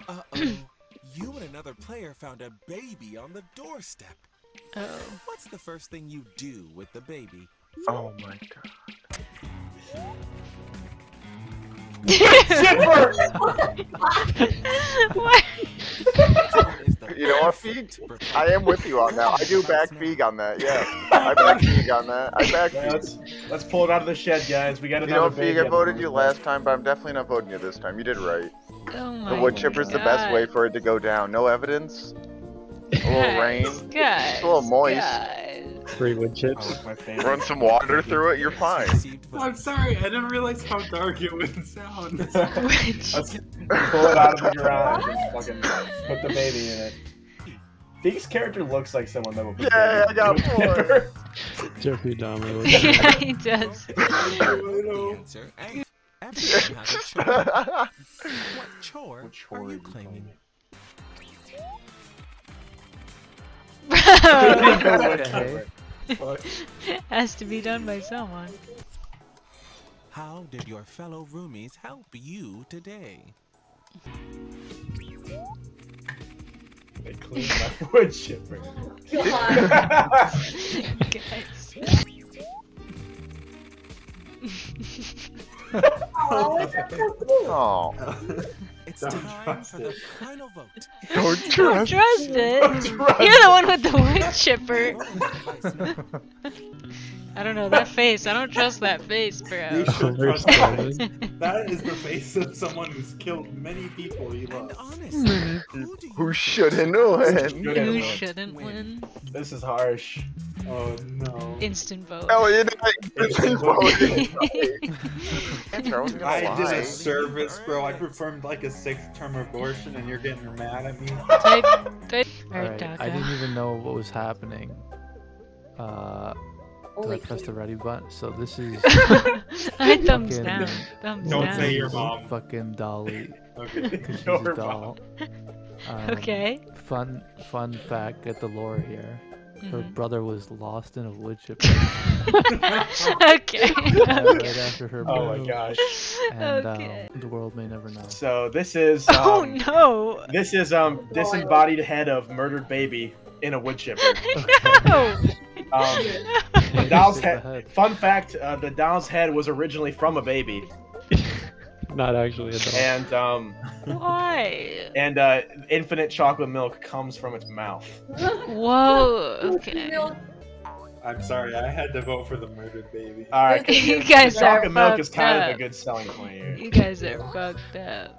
Uh-oh. You and another player found a baby on the doorstep. Oh. What's the first thing you do with the baby? Oh my god. Chipper! What? You know what, Feig? I am with you on that. I do back Feig on that, yeah. I back Feig on that. I back Feig. Let's pull it out of the shed, guys. We got You another know what, baby Feig? I on the voted you doorstep. last time, but I'm definitely not voting you this time. You did right. Oh my The wood chipper's the best way for it to go down. No evidence. A little rain. Guys, It's a little moist. guys. Free wood chips. Oh, my favorite. Run some water through it, you're fine. I'm sorry, I didn't realize how dark it would sound. Which? Let's pull it out of the garage and fucking put the baby in it. Feig's character looks like someone that would be. Yeah, I got four. Jeffrey Dahmer. Yeah, he does. Answer. Everyone has a chore. What chore, What chore are are you you claiming? Bro. Has to be done by someone. How did your fellow roomies help you today? They cleaned my wood chipper. Guys. Oh, that's so cool. Oh, It's Don't time trust for the it. final vote. don't Don't trust. trust it. Don't trust You're the it. one with the wood chipper. I don't know that face. I don't trust that face, bro. You should We're trust that. starving. That is the face of someone who's killed many people he And loves. honestly, who do you Who shouldn't win? Good Who win. shouldn't win? This is harsh. Oh no. Instant vote. Oh, you didn't vote. I did a service, bro. I performed like a 6th term abortion, and you're getting mad at me. Type. Alright, Alright, I didn't Taka. even know what was happening. Did I Holy press the ready button? So this is I thumbs fucking- down. Thumbs Don't down. say your mom. fucking Dolly. Okay. 'Cause she's Your a doll. Okay. Fun fact, get the lore here. Her Mhm. brother was lost in a wood chipper Okay. right after her birth. Oh my gosh. And Okay. the world may never know. So this is Oh no! this is disembodied head of murdered baby in a wood chipper. No! The doll's Shake the head. head. Fun fact: the doll's head was originally from a baby, Not actually a doll. Why? and infinite chocolate milk comes from its mouth. Whoa. Okay. I'm sorry, I had to vote for the murdered baby. All right, You guys are chocolate milk is fucked kind of up. a good selling point here. You guys are fucked up.